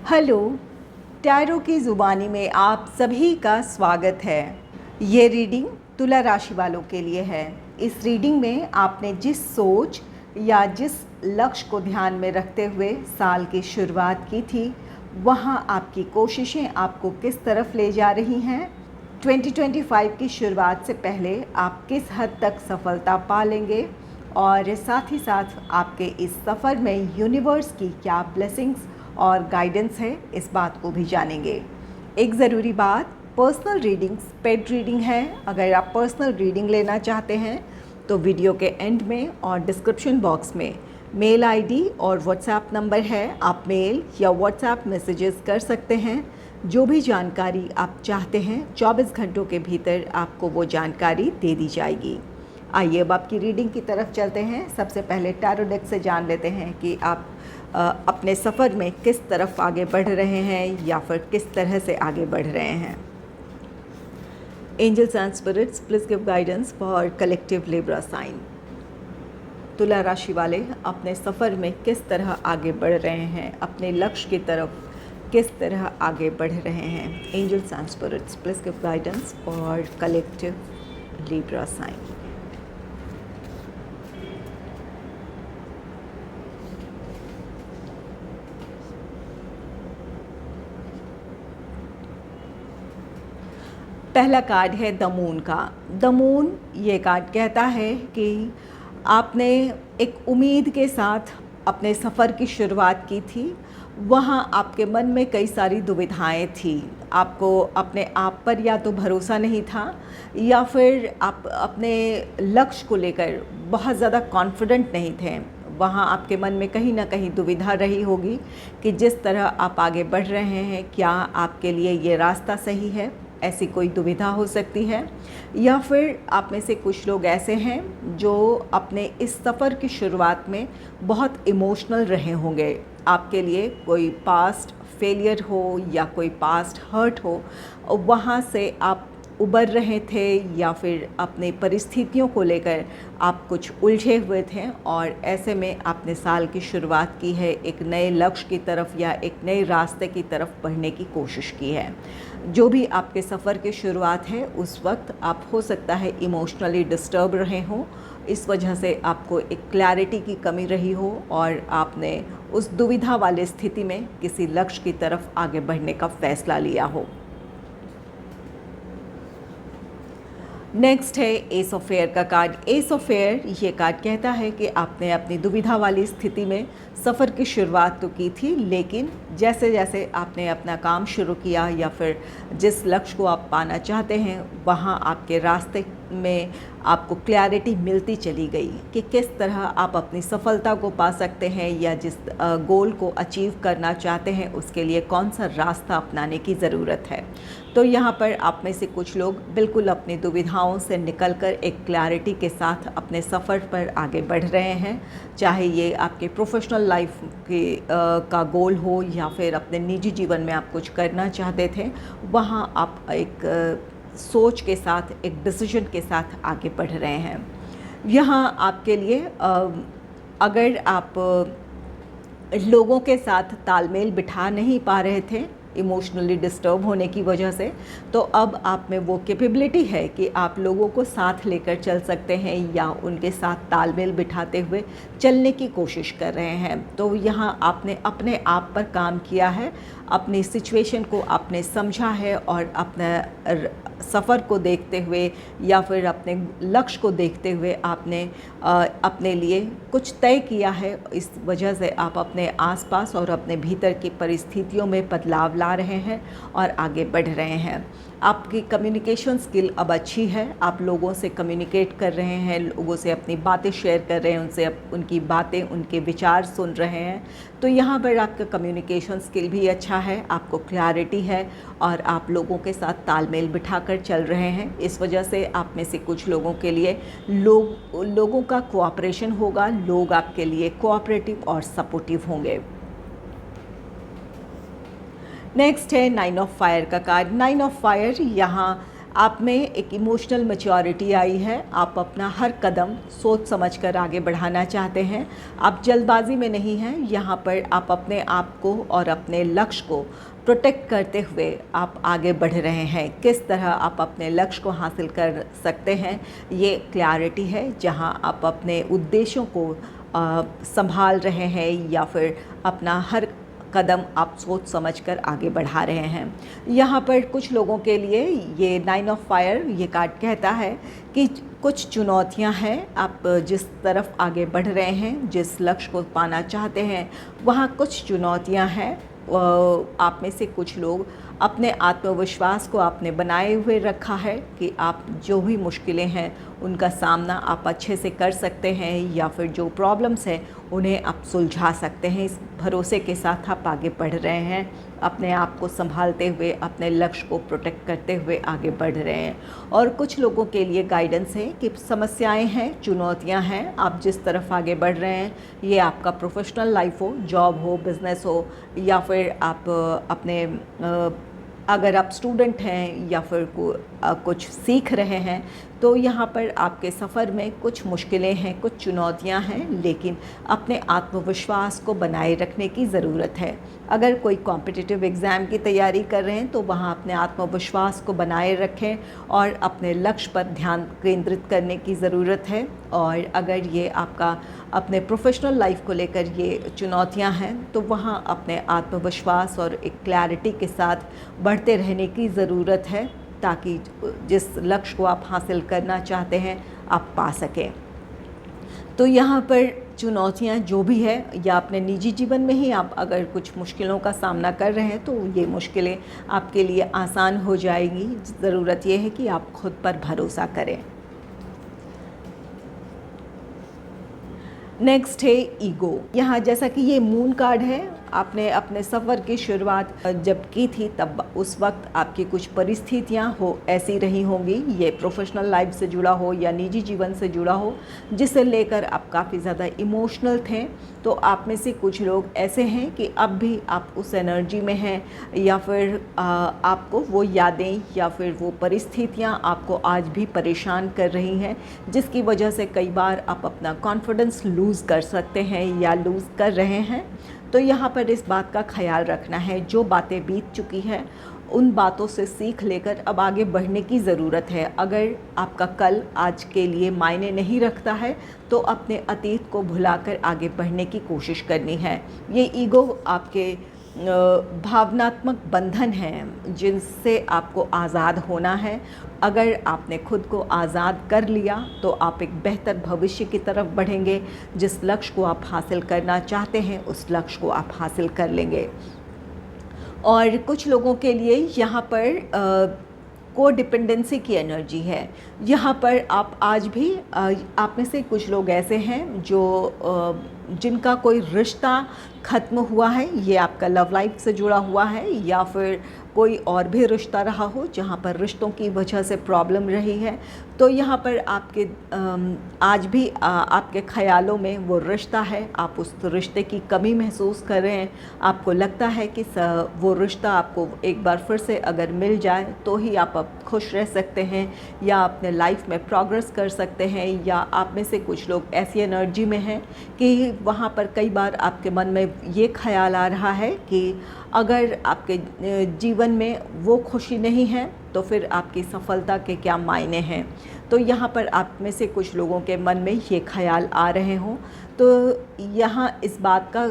Hello, tarot की ज़ुबानी में आप सभी का स्वागत है। ये रीडिंग तुला राशि वालों के लिए है। इस रीडिंग में आपने जिस सोच या जिस लक्ष्य को ध्यान में रखते हुए साल की शुरुआत की थी, वहाँ आपकी कोशिशें आपको किस तरफ ले जा रही हैं। 2025 की शुरुआत से पहले आप किस हद तक सफलता पा लेंगे और साथ ही साथ आपके इस सफ़र में यूनिवर्स की क्या ब्लेसिंग्स और गाइडेंस है, इस बात को भी जानेंगे। एक ज़रूरी बात, पर्सनल रीडिंग्स पेड रीडिंग है। अगर आप पर्सनल रीडिंग लेना चाहते हैं तो वीडियो के एंड में और डिस्क्रिप्शन बॉक्स में मेल आईडी और व्हाट्सएप नंबर है, आप मेल या व्हाट्सएप मैसेजेस कर सकते हैं। जो भी जानकारी आप चाहते हैं 24 घंटों के भीतर आपको वो जानकारी दे दी जाएगी। आइए अब आपकी रीडिंग की तरफ चलते हैं। सबसे पहले टैरो डेक से जान लेते हैं कि आप अपने सफ़र में किस तरफ आगे बढ़ रहे हैं या फिर किस तरह से आगे बढ़ रहे हैं। Angels and spirits, please give guidance for collective Libra sign. तुला राशि वाले अपने सफ़र में किस तरह आगे बढ़ रहे हैं, अपने लक्ष्य की तरफ किस तरह आगे बढ़ रहे हैं। Angels and spirits, please give guidance for collective Libra sign. पहला कार्ड है द मून का। द मून ये कार्ड कहता है कि आपने एक उम्मीद के साथ अपने सफ़र की शुरुआत की थी। वहाँ आपके मन में कई सारी दुविधाएं थी। आपको अपने आप पर या तो भरोसा नहीं था या फिर आप अपने लक्ष्य को लेकर बहुत ज़्यादा कॉन्फिडेंट नहीं थे। वहाँ आपके मन में कहीं ना कहीं दुविधा रही होगी कि जिस तरह आप आगे बढ़ रहे हैं, क्या आपके लिए ये रास्ता सही है। ऐसी कोई दुविधा हो सकती है। या फिर आप में से कुछ लोग ऐसे हैं जो अपने इस सफ़र की शुरुआत में बहुत इमोशनल रहे होंगे। आपके लिए कोई पास्ट फेलियर हो या कोई पास्ट हर्ट हो, वहाँ से आप उबर रहे थे या फिर अपने परिस्थितियों को लेकर आप कुछ उलझे हुए थे और ऐसे में आपने साल की शुरुआत की है, एक नए लक्ष्य की तरफ या एक नए रास्ते की तरफ बढ़ने की कोशिश की है। जो भी आपके सफ़र की शुरुआत है, उस वक्त आप हो सकता है इमोशनली डिस्टर्ब रहे हों। इस वजह से आपको एक क्लैरिटी की कमी रही हो और आपने उस दुविधा वाली स्थिति में किसी लक्ष्य की तरफ आगे बढ़ने का फ़ैसला लिया हो। नेक्स्ट है एस ऑफ फेयर का कार्ड। एस ऑफ फेयर ये कार्ड कहता है कि आपने अपनी दुविधा वाली स्थिति में सफ़र की शुरुआत तो की थी, लेकिन जैसे जैसे आपने अपना काम शुरू किया या फिर जिस लक्ष्य को आप पाना चाहते हैं, वहाँ आपके रास्ते में आपको क्लैरिटी मिलती चली गई कि किस तरह आप अपनी सफलता को पा सकते हैं या जिस गोल को अचीव करना चाहते हैं उसके लिए कौन सा रास्ता अपनाने की ज़रूरत है। तो यहाँ पर आप में से कुछ लोग बिल्कुल अपनी दुविधाओं से निकलकर एक क्लैरिटी के साथ अपने सफ़र पर आगे बढ़ रहे हैं। चाहे ये आपके प्रोफेशनल लाइफ का गोल हो या फिर अपने निजी जीवन में आप कुछ करना चाहते थे, वहाँ आप एक सोच के साथ, एक डिसीजन के साथ आगे बढ़ रहे हैं। यहाँ आपके लिए अगर आप लोगों के साथ तालमेल बिठा नहीं पा रहे थे इमोशनली डिस्टर्ब होने की वजह से, तो अब आप में वो कैपेबिलिटी है कि आप लोगों को साथ लेकर चल सकते हैं या उनके साथ तालमेल बिठाते हुए चलने की कोशिश कर रहे हैं। तो यहाँ आपने अपने आप पर काम किया है, अपनी सिचुएशन को आपने समझा है और अपने सफ़र को देखते हुए या फिर अपने लक्ष्य को देखते हुए आपने अपने लिए कुछ तय किया है। इस वजह से आप अपने आसपास और अपने भीतर की परिस्थितियों में बदलाव ला रहे हैं और आगे बढ़ रहे हैं। आपकी कम्युनिकेशन स्किल अब अच्छी है, आप लोगों से कम्युनिकेट कर रहे हैं, लोगों से अपनी बातें शेयर कर रहे हैं, उनसे उनकी बातें, उनके विचार सुन रहे हैं। तो यहाँ पर आपका कम्युनिकेशन स्किल भी अच्छा है, आपको क्लैरिटी है और आप लोगों के साथ तालमेल बिठाकर चल रहे हैं। इस वजह से आप में से कुछ लोगों के लिए लोगों का कोऑपरेशन होगा, लोग आपके लिए कोऑपरेटिव और सपोर्टिव होंगे। नेक्स्ट है 9 ऑफ फायर का कार्ड। 9 ऑफ फायर यहाँ आप में एक इमोशनल मैच्योरिटी आई है, आप अपना हर कदम सोच समझ कर आगे बढ़ाना चाहते हैं, आप जल्दबाजी में नहीं हैं। यहाँ पर आप अपने आप को और अपने लक्ष्य को प्रोटेक्ट करते हुए आप आगे बढ़ रहे हैं। किस तरह आप अपने लक्ष्य को हासिल कर सकते हैं, ये क्लैरिटी है, जहाँ आप अपने उद्देश्यों को संभाल रहे हैं या फिर अपना हर कदम आप सोच समझकर आगे बढ़ा रहे हैं। यहाँ पर कुछ लोगों के लिए ये 9 ऑफ फायर ये कार्ड कहता है कि कुछ चुनौतियाँ हैं, आप जिस तरफ आगे बढ़ रहे हैं, जिस लक्ष्य को पाना चाहते हैं, वहाँ कुछ चुनौतियाँ हैं। आप में से कुछ लोग अपने आत्मविश्वास को आपने बनाए हुए रखा है कि आप जो भी मुश्किलें हैं उनका सामना आप अच्छे से कर सकते हैं, या फिर जो प्रॉब्लम्स हैं उन्हें आप सुलझा सकते हैं। इस भरोसे के साथ आप आगे बढ़ रहे हैं, अपने आप को संभालते हुए, अपने लक्ष्य को प्रोटेक्ट करते हुए आगे बढ़ रहे हैं। और कुछ लोगों के लिए गाइडेंस है कि समस्याएं हैं, चुनौतियां हैं, आप जिस तरफ आगे बढ़ रहे हैं, ये आपका प्रोफेशनल लाइफ हो, जॉब हो, बिज़नेस हो, या फिर आप अपने अगर आप स्टूडेंट हैं या फिर कुछ सीख रहे हैं, तो यहाँ पर आपके सफ़र में कुछ मुश्किलें हैं, कुछ चुनौतियाँ हैं, लेकिन अपने आत्मविश्वास को बनाए रखने की ज़रूरत है। अगर कोई कॉम्पिटिटिव एग्ज़ाम की तैयारी कर रहे हैं तो वहाँ अपने आत्मविश्वास को बनाए रखें और अपने लक्ष्य पर ध्यान केंद्रित करने की ज़रूरत है। और अगर ये आपका अपने प्रोफेशनल लाइफ को लेकर ये चुनौतियाँ हैं, तो वहाँ अपने आत्मविश्वास और एक क्लैरिटी के साथ बढ़ते रहने की ज़रूरत है, ताकि जिस लक्ष्य को आप हासिल करना चाहते हैं आप पा सकें। तो यहाँ पर चुनौतियाँ जो भी है, या अपने निजी जीवन में ही आप अगर कुछ मुश्किलों का सामना कर रहे हैं, तो ये मुश्किलें आपके लिए आसान हो जाएंगी। ज़रूरत ये है कि आप खुद पर भरोसा करें। नेक्स्ट है ईगो। यहाँ जैसा कि ये मून कार्ड है, आपने अपने सफ़र की शुरुआत जब की थी तब उस वक्त आपकी कुछ परिस्थितियाँ ऐसी रही होंगी, ये प्रोफेशनल लाइफ से जुड़ा हो या निजी जीवन से जुड़ा हो, जिसे लेकर आप काफ़ी ज़्यादा इमोशनल थे। तो आप में से कुछ लोग ऐसे हैं कि अब भी आप उस एनर्जी में हैं, या फिर आपको वो यादें या फिर वो परिस्थितियाँ आपको आज भी परेशान कर रही हैं, जिसकी वजह से कई बार आप अपना कॉन्फिडेंस लूज़ कर सकते हैं या लूज़ कर रहे हैं। तो यहाँ पर इस बात का ख्याल रखना है, जो बातें बीत चुकी हैं उन बातों से सीख लेकर अब आगे बढ़ने की ज़रूरत है। अगर आपका कल आज के लिए मायने नहीं रखता है, तो अपने अतीत को भुलाकर आगे बढ़ने की कोशिश करनी है। ये ईगो आपके भावनात्मक बंधन हैं जिनसे आपको आज़ाद होना है। अगर आपने खुद को आज़ाद कर लिया तो आप एक बेहतर भविष्य की तरफ बढ़ेंगे। जिस लक्ष्य को आप हासिल करना चाहते हैं उस लक्ष्य को आप हासिल कर लेंगे। और कुछ लोगों के लिए यहाँ पर कोडिपेंडेंसी की एनर्जी है। यहाँ पर आप आज भी आप में से कुछ लोग ऐसे हैं जो जिनका कोई रिश्ता ख़त्म हुआ है, ये आपका लव लाइफ से जुड़ा हुआ है, या फिर कोई और भी रिश्ता रहा हो जहाँ पर रिश्तों की वजह से प्रॉब्लम रही है। तो यहाँ पर आपके आज भी आपके ख़यालों में वो रिश्ता है, आप उस रिश्ते की कमी महसूस कर रहे हैं। आपको लगता है कि वो रिश्ता आपको एक बार फिर से अगर मिल जाए तो ही आप अब खुश रह सकते हैं या अपने लाइफ में प्रोग्रेस कर सकते हैं। या आप में से कुछ लोग ऐसी एनर्जी में हैं कि वहाँ पर कई बार आपके मन में ये ख्याल आ रहा है कि अगर आपके जीवन में वो खुशी नहीं है तो फिर आपकी सफलता के क्या मायने हैं। तो यहाँ पर आप में से कुछ लोगों के मन में ये ख्याल आ रहे हों, तो यहाँ इस बात का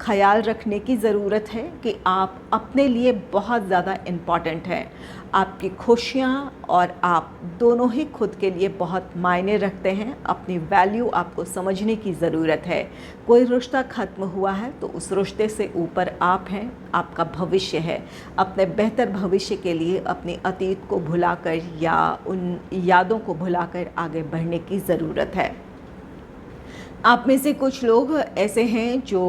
ख्याल रखने की ज़रूरत है कि आप अपने लिए बहुत ज़्यादा इम्पॉर्टेंट हैं। आपकी खुशियाँ और आप दोनों ही खुद के लिए बहुत मायने रखते हैं। अपनी वैल्यू आपको समझने की ज़रूरत है। कोई रिश्ता ख़त्म हुआ है तो उस रिश्ते से ऊपर आप हैं, आपका भविष्य है। अपने बेहतर भविष्य के लिए अपने अतीत को भुलाकर या उन यादों को भुलाकर आगे बढ़ने की ज़रूरत है। आप में से कुछ लोग ऐसे हैं जो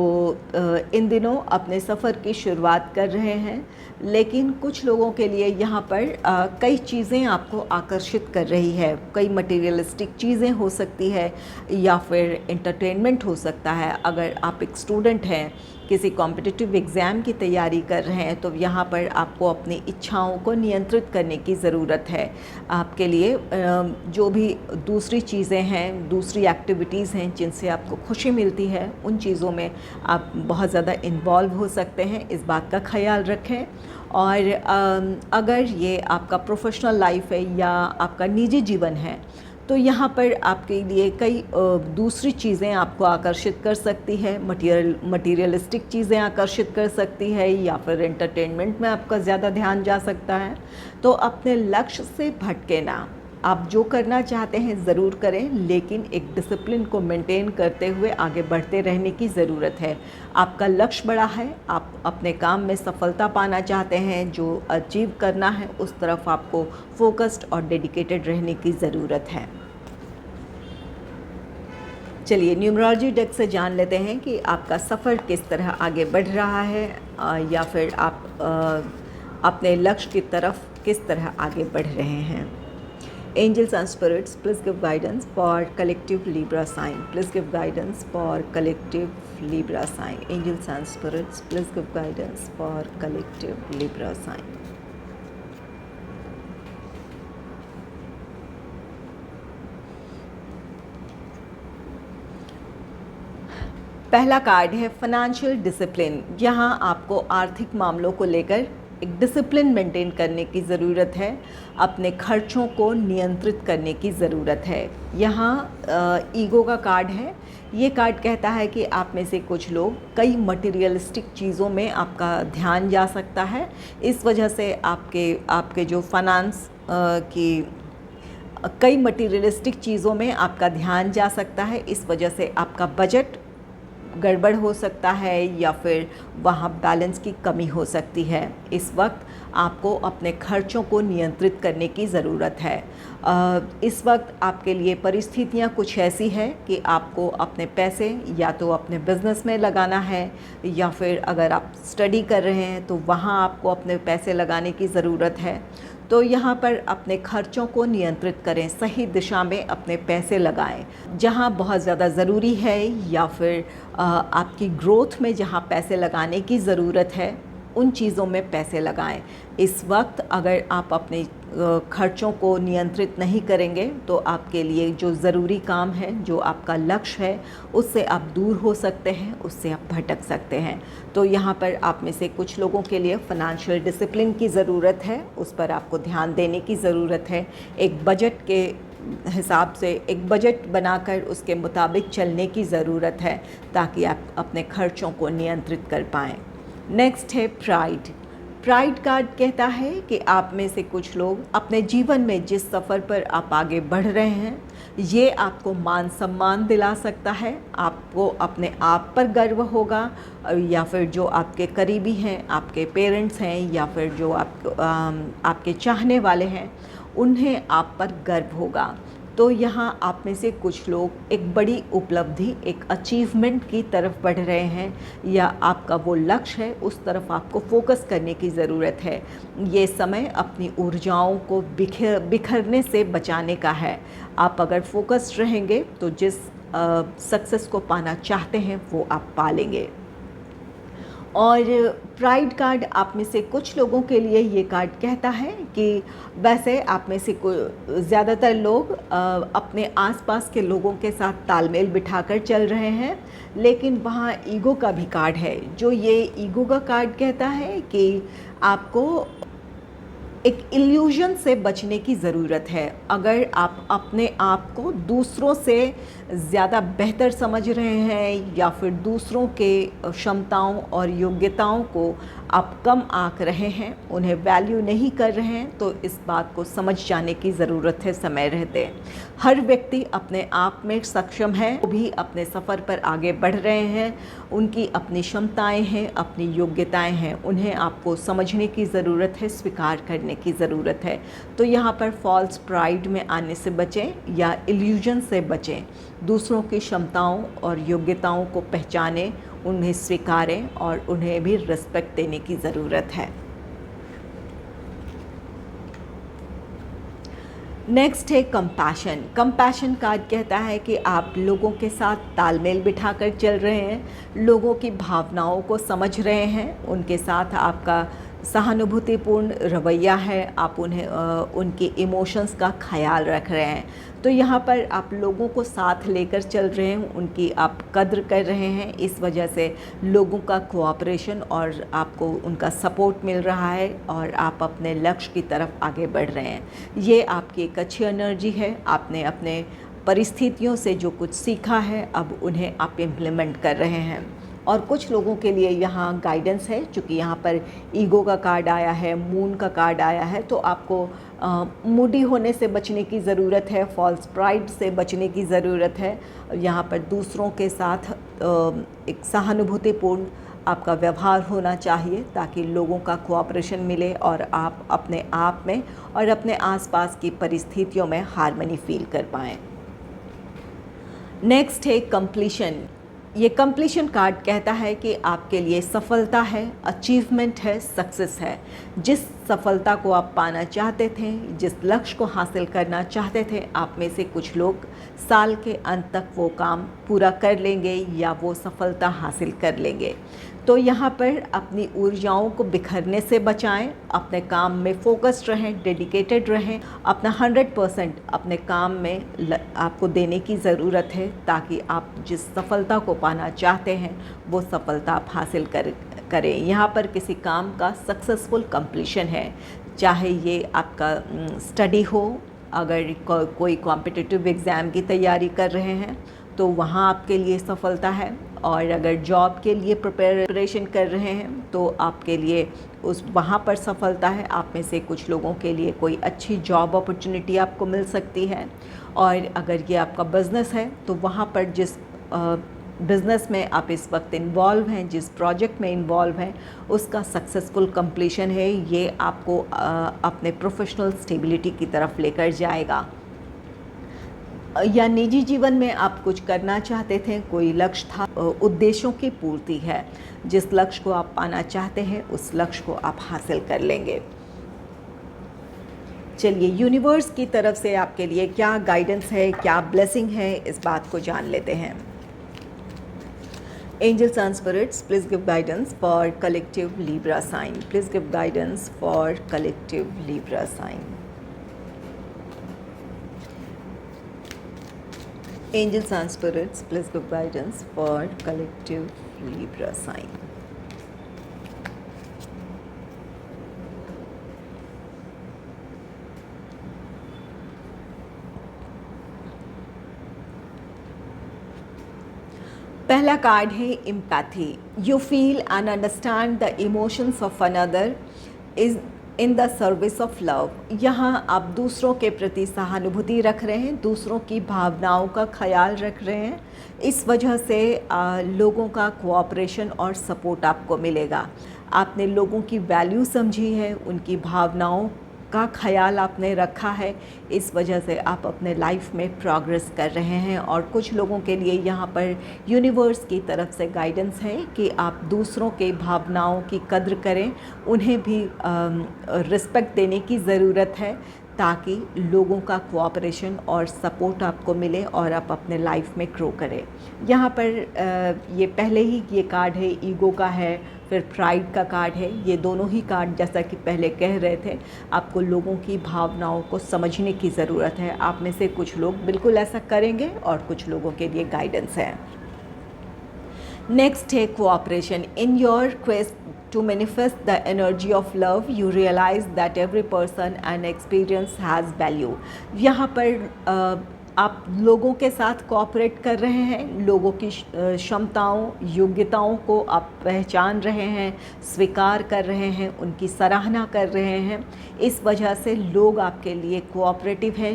इन दिनों अपने सफ़र की शुरुआत कर रहे हैं, लेकिन कुछ लोगों के लिए यहाँ पर कई चीज़ें आपको आकर्षित कर रही है। कई मटेरियलिस्टिक चीज़ें हो सकती है या फिर एंटरटेनमेंट हो सकता है। अगर आप एक स्टूडेंट हैं किसी कॉम्पिटिटिव एग्ज़ाम की तैयारी कर रहे हैं तो यहाँ पर आपको अपनी इच्छाओं को नियंत्रित करने की ज़रूरत है। आपके लिए जो भी दूसरी चीज़ें हैं, दूसरी एक्टिविटीज़ हैं जिनसे आपको खुशी मिलती है, उन चीज़ों में आप बहुत ज़्यादा इन्वॉल्व हो सकते हैं, इस बात का ख्याल रखें। और अगर ये आपका प्रोफेशनल लाइफ है या आपका निजी जीवन है तो यहाँ पर आपके लिए कई दूसरी चीज़ें आपको आकर्षित कर सकती है, मटीरियलिस्टिक चीज़ें आकर्षित कर सकती है, या फिर एंटरटेनमेंट में आपका ज़्यादा ध्यान जा सकता है। तो अपने लक्ष्य से भटके ना, आप जो करना चाहते हैं ज़रूर करें, लेकिन एक डिसिप्लिन को मेंटेन करते हुए आगे बढ़ते रहने की ज़रूरत है। आपका लक्ष्य बड़ा है, आप अपने काम में सफलता पाना चाहते हैं, जो अचीव करना है उस तरफ आपको फोकस्ड और डेडिकेटेड रहने की ज़रूरत है। चलिए न्यूमरोलॉजी डेक से जान लेते हैं कि आपका सफ़र किस तरह आगे बढ़ रहा है, या फिर आप अपने लक्ष्य की तरफ किस तरह आगे बढ़ रहे हैं। Angels and spirits, please give guidance for collective Libra sign. Please give guidance for collective Libra sign. Angels and spirits, please give guidance for collective Libra sign. पहला कार्ड है फाइनेंशियल डिसिप्लिन। यहाँ आपको आर्थिक मामलों को लेकर एक डिसिप्लिन मेंटेन करने की ज़रूरत है, अपने खर्चों को नियंत्रित करने की ज़रूरत है। यहाँ ईगो का कार्ड है। ये कार्ड कहता है कि आप में से कुछ लोग कई मटेरियलिस्टिक चीज़ों में आपका ध्यान जा सकता है, इस वजह से आपके जो फाइनेंस की कई मटेरियलिस्टिक चीज़ों में आपका ध्यान जा सकता है, इस वजह से आपका बजट गड़बड़ हो सकता है या फिर वहाँ बैलेंस की कमी हो सकती है। इस वक्त आपको अपने खर्चों को नियंत्रित करने की ज़रूरत है। इस वक्त आपके लिए परिस्थितियाँ कुछ ऐसी है कि आपको अपने पैसे या तो अपने बिज़नेस में लगाना है, या फिर अगर आप स्टडी कर रहे हैं तो वहाँ आपको अपने पैसे लगाने की ज़रूरत है। तो यहाँ पर अपने खर्चों को नियंत्रित करें, सही दिशा में अपने पैसे लगाएं। जहाँ बहुत ज़्यादा ज़रूरी है या फिर आपकी ग्रोथ में जहाँ पैसे लगाने की ज़रूरत है, उन चीज़ों में पैसे लगाएं। इस वक्त अगर आप अपने खर्चों को नियंत्रित नहीं करेंगे तो आपके लिए जो ज़रूरी काम है, जो आपका लक्ष्य है, उससे आप दूर हो सकते हैं, उससे आप भटक सकते हैं। तो यहाँ पर आप में से कुछ लोगों के लिए फ़ाइनेंशियल डिसिप्लिन की ज़रूरत है, उस पर आपको ध्यान देने की ज़रूरत है। एक बजट के हिसाब से एक बजट बनाकर उसके मुताबिक चलने की ज़रूरत है, ताकि आप अपने खर्चों को नियंत्रित कर पाएँ। नेक्स्ट है प्राइड। प्राइड कार्ड कहता है कि आप में से कुछ लोग अपने जीवन में जिस सफ़र पर आप आगे बढ़ रहे हैं, ये आपको मान सम्मान दिला सकता है, आपको अपने आप पर गर्व होगा, या फिर जो आपके करीबी हैं, आपके पेरेंट्स हैं, या फिर जो आपके चाहने वाले हैं, उन्हें आप पर गर्व होगा। तो यहाँ आप में से कुछ लोग एक बड़ी उपलब्धि, एक अचीवमेंट की तरफ बढ़ रहे हैं, या आपका वो लक्ष्य है, उस तरफ आपको फोकस करने की ज़रूरत है। ये समय अपनी ऊर्जाओं को बिखरने से बचाने का है। आप अगर फोकस्ड रहेंगे तो जिस सक्सेस को पाना चाहते हैं वो आप पा लेंगे। और प्राइड कार्ड आप में से कुछ लोगों के लिए ये कार्ड कहता है कि वैसे आप में से ज़्यादातर लोग अपने आसपास के लोगों के साथ तालमेल बिठाकर चल रहे हैं, लेकिन वहाँ ईगो का भी कार्ड है। जो ये ईगो का कार्ड कहता है कि आपको एक इल्यूजन से बचने की ज़रूरत है। अगर आप अपने आप को दूसरों से ज़्यादा बेहतर समझ रहे हैं, या फिर दूसरों के क्षमताओं और योग्यताओं को आप कम आंक रहे हैं, उन्हें वैल्यू नहीं कर रहे हैं, तो इस बात को समझ जाने की ज़रूरत है समय रहते। हर व्यक्ति अपने आप में सक्षम है, वो भी अपने सफ़र पर आगे बढ़ रहे हैं, उनकी अपनी क्षमताएं हैं, अपनी योग्यताएं हैं, उन्हें आपको समझने की ज़रूरत है, स्वीकार करने की ज़रूरत है। तो यहाँ पर फॉल्स प्राइड में आने से बचें या इल्यूजन से बचें। दूसरों की क्षमताओं और योग्यताओं को पहचानें, उन्हें स्वीकारें और उन्हें भी रिस्पेक्ट देने की ज़रूरत है। नेक्स्ट है कंपैशन। कंपैशन कार्ड कहता है कि आप लोगों के साथ तालमेल बिठाकर चल रहे हैं, लोगों की भावनाओं को समझ रहे हैं, उनके साथ आपका सहानुभूतिपूर्ण रवैया है, आप उनके इमोशंस का ख्याल रख रहे हैं। तो यहाँ पर आप लोगों को साथ लेकर चल रहे हैं, उनकी आप कद्र कर रहे हैं, इस वजह से लोगों का कोऑपरेशन और आपको उनका सपोर्ट मिल रहा है और आप अपने लक्ष्य की तरफ आगे बढ़ रहे हैं। ये आपकी एक अच्छी एनर्जी है। आपने अपने परिस्थितियों से जो कुछ सीखा है अब उन्हें आप इम्प्लीमेंट कर रहे हैं। और कुछ लोगों के लिए यहाँ गाइडेंस है, चूँकि यहाँ पर ईगो का कार्ड आया है, मून का कार्ड आया है, तो आपको मूडी होने से बचने की ज़रूरत है, फॉल्स प्राइड से बचने की ज़रूरत है। यहाँ पर दूसरों के साथ एक सहानुभूतिपूर्ण आपका व्यवहार होना चाहिए ताकि लोगों का कोऑपरेशन मिले और आप अपने आप में और अपने आसपास की परिस्थितियों में हार्मनी फील कर पाएँ। नेक्स्ट है कंप्लीशन। ये कंप्लीशन कार्ड कहता है कि आपके लिए सफलता है, अचीवमेंट है, सक्सेस है। जिस सफलता को आप पाना चाहते थे, जिस लक्ष्य को हासिल करना चाहते थे, आप में से कुछ लोग साल के अंत तक वो काम पूरा कर लेंगे या वो सफलता हासिल कर लेंगे। तो यहाँ पर अपनी ऊर्जाओं को बिखरने से बचाएं, अपने काम में फोकस्ड रहें, डेडिकेटेड रहें। अपना 100% अपने काम में आपको देने की ज़रूरत है ताकि आप जिस सफलता को पाना चाहते हैं वो सफलता आप हासिल करें। यहाँ पर किसी काम का सक्सेसफुल कंप्लीशन है, चाहे ये आपका स्टडी हो, अगर कोई कॉम्पिटिटिव एग्ज़ाम की तैयारी कर रहे हैं तो वहाँ आपके लिए सफलता है, और अगर जॉब के लिए प्रिपरेशन कर रहे हैं तो आपके लिए वहाँ पर सफलता है। आप में से कुछ लोगों के लिए कोई अच्छी जॉब अपॉर्चुनिटी आपको मिल सकती है। और अगर ये आपका बिज़नेस है तो वहाँ पर जिस बिज़नेस में आप इस वक्त इन्वॉल्व हैं, जिस प्रोजेक्ट में इन्वॉल्व हैं, उसका सक्सेसफुल कंप्लीशन है। ये आपको अपने प्रोफेशनल स्टेबिलिटी की तरफ लेकर जाएगा। या निजी जीवन में आप कुछ करना चाहते थे, कोई लक्ष्य था, उद्देश्यों की पूर्ति है। जिस लक्ष्य को आप पाना चाहते हैं उस लक्ष्य को आप हासिल कर लेंगे। चलिए यूनिवर्स की तरफ से आपके लिए क्या गाइडेंस है, क्या ब्लेसिंग है, इस बात को जान लेते हैं। Angels and spirits, please give guidance for collective Libra sign. Please give guidance for collective Libra sign. Angels and spirits, please give guidance for collective Libra sign. पहला कार्ड है empathy. You feel and understand the emotions of another is in the service of love. यहाँ आप दूसरों के प्रति सहानुभूति रख रहे हैं, दूसरों की भावनाओं का ख्याल रख रहे हैं। इस वजह से लोगों का कोऑपरेशन और सपोर्ट आपको मिलेगा। आपने लोगों की वैल्यू समझी है, उनकी भावनाओं का ख्याल आपने रखा है। इस वजह से आप अपने लाइफ में प्रोग्रेस कर रहे हैं। और कुछ लोगों के लिए यहाँ पर यूनिवर्स की तरफ से गाइडेंस है कि आप दूसरों के भावनाओं की कद्र करें, उन्हें भी रिस्पेक्ट देने की ज़रूरत है ताकि लोगों का कोऑपरेशन और सपोर्ट आपको मिले और आप अपने लाइफ में ग्रो करें। यहाँ पर ये पहले ही ये कार्ड है, ईगो का है, फिर प्राइड का कार्ड है। ये दोनों ही कार्ड, जैसा कि पहले कह रहे थे, आपको लोगों की भावनाओं को समझने की ज़रूरत है। आप में से कुछ लोग बिल्कुल ऐसा करेंगे और कुछ लोगों के लिए गाइडेंस है। नेक्स्ट है cooperation. In your quest to manifest the energy of love, you realize that every person and experience has value. यहाँ पर आप लोगों के साथ कोऑपरेट कर रहे हैं, लोगों की क्षमताओं, योग्यताओं को आप पहचान रहे हैं, स्वीकार कर रहे हैं, उनकी सराहना कर रहे हैं। इस वजह से लोग आपके लिए कोऑपरेटिव है,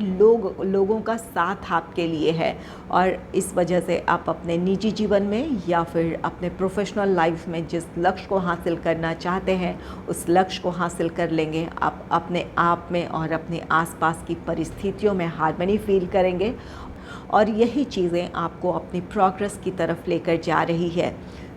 लोगों का साथ आपके लिए है। और इस वजह से आप अपने निजी जीवन में या फिर अपने प्रोफेशनल लाइफ में जिस लक्ष्य को हासिल करना चाहते हैं उस लक्ष्य को हासिल कर लेंगे। आप अपने आप में और अपने आसपास की परिस्थितियों में हार्मनी फील करेंगे और यही चीज़ें आपको अपनी प्रोग्रेस की तरफ लेकर जा रही है।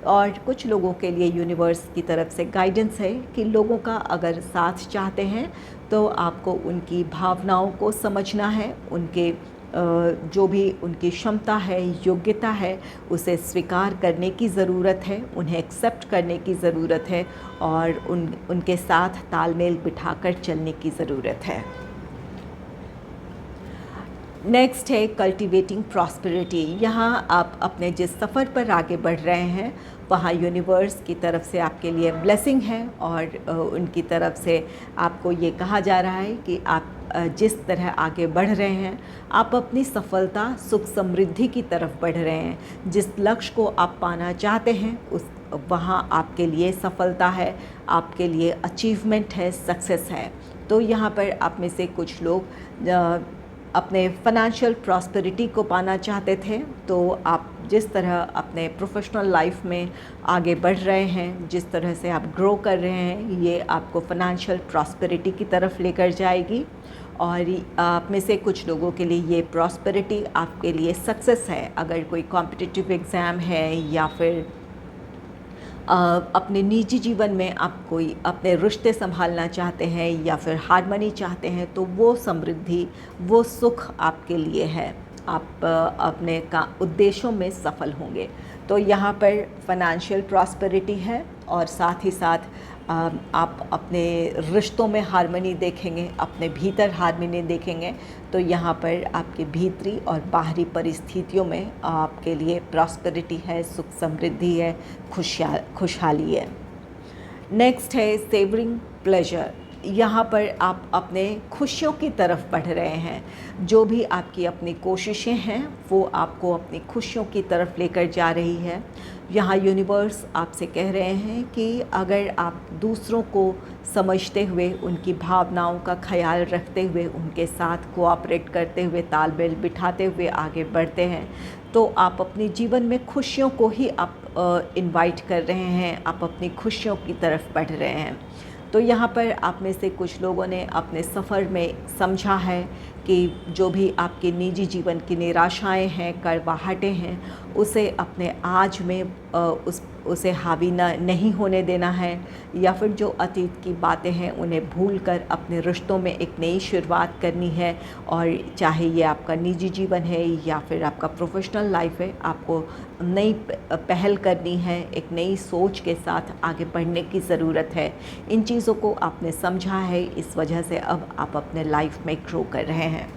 और कुछ लोगों के लिए यूनिवर्स की तरफ से गाइडेंस है कि लोगों का अगर साथ चाहते हैं तो आपको उनकी भावनाओं को समझना है, उनके जो भी उनकी क्षमता है, योग्यता है, उसे स्वीकार करने की ज़रूरत है, उन्हें एक्सेप्ट करने की ज़रूरत है और उनके साथ तालमेल बिठाकर चलने की ज़रूरत है। नेक्स्ट है कल्टिवेटिंग प्रॉस्पेरिटी। यहाँ आप अपने जिस सफ़र पर आगे बढ़ रहे हैं वहाँ यूनिवर्स की तरफ से आपके लिए ब्लेसिंग है और उनकी तरफ से आपको ये कहा जा रहा है कि आप जिस तरह आगे बढ़ रहे हैं, आप अपनी सफलता, सुख, समृद्धि की तरफ बढ़ रहे हैं। जिस लक्ष्य को आप पाना चाहते हैं उस वहाँ आपके लिए सफलता है, आपके लिए अचीवमेंट है, सक्सेस है। तो यहाँ पर आप में से कुछ लोग अपने फाइनेंशियल प्रॉस्पेरिटी को पाना चाहते थे, तो आप जिस तरह अपने प्रोफेशनल लाइफ में आगे बढ़ रहे हैं, जिस तरह से आप ग्रो कर रहे हैं, ये आपको फाइनेंशियल प्रॉस्पेरिटी की तरफ लेकर जाएगी। और आप में से कुछ लोगों के लिए ये प्रॉस्पेरिटी आपके लिए सक्सेस है। अगर कोई कॉम्पिटिटिव एग्ज़ाम है या फिर अपने निजी जीवन में आप कोई अपने रिश्ते संभालना चाहते हैं या फिर हार्मनी चाहते हैं, तो वो समृद्धि, वो सुख आपके लिए है। आप अपने का उद्देश्यों में सफल होंगे। तो यहाँ पर फाइनेंशियल प्रॉस्पेरिटी है और साथ ही साथ आप अपने रिश्तों में हार्मनी देखेंगे, अपने भीतर हार्मनी देखेंगे। तो यहाँ पर आपके भीतरी और बाहरी परिस्थितियों में आपके लिए प्रॉस्पेरिटी है, सुख समृद्धि है, खुशहाली है। नेक्स्ट है सेवरिंग प्लेजर। यहाँ पर आप अपने खुशियों की तरफ बढ़ रहे हैं। जो भी आपकी अपनी कोशिशें हैं वो आपको अपनी खुशियों की तरफ लेकर जा रही है। यहाँ यूनिवर्स आपसे कह रहे हैं कि अगर आप दूसरों को समझते हुए, उनकी भावनाओं का ख्याल रखते हुए, उनके साथ कोऑपरेट करते हुए, तालमेल बिठाते हुए आगे बढ़ते हैं, तो आप अपने जीवन में खुशियों को ही आप इनवाइट कर रहे हैं, आप अपनी खुशियों की तरफ बढ़ रहे हैं। तो यहाँ पर आप में से कुछ लोगों ने अपने सफ़र में समझा है कि जो भी आपके निजी जीवन की निराशाएं हैं, कड़वाहटें हैं, उसे अपने आज में उसे हावी नहीं होने देना है, या फिर जो अतीत की बातें हैं उन्हें भूलकर अपने रिश्तों में एक नई शुरुआत करनी है। और चाहे ये आपका निजी जीवन है या फिर आपका प्रोफेशनल लाइफ है, आपको नई पहल करनी है, एक नई सोच के साथ आगे बढ़ने की ज़रूरत है। इन चीज़ों को आपने समझा है, इस वजह से अब आप अपने लाइफ में ग्रो कर रहे हैं।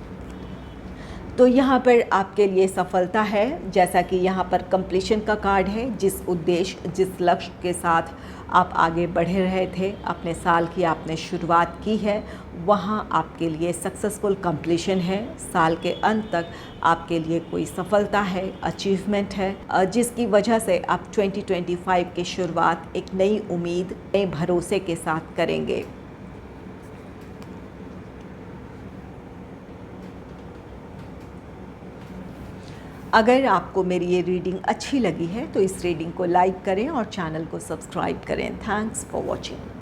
तो यहाँ पर आपके लिए सफलता है, जैसा कि यहाँ पर कंप्लीशन का कार्ड है। जिस उद्देश्य, जिस लक्ष्य के साथ आप आगे बढ़ रहे थे, अपने साल की आपने शुरुआत की है, वहाँ आपके लिए सक्सेसफुल कंप्लीशन है। साल के अंत तक आपके लिए कोई सफलता है, अचीवमेंट है, जिसकी वजह से आप 2025 की शुरुआत एक नई उम्मीद, नए भरोसे के साथ करेंगे। अगर आपको मेरी ये रीडिंग अच्छी लगी है तो इस रीडिंग को लाइक करें और चैनल को सब्सक्राइब करें। Thanks for watching.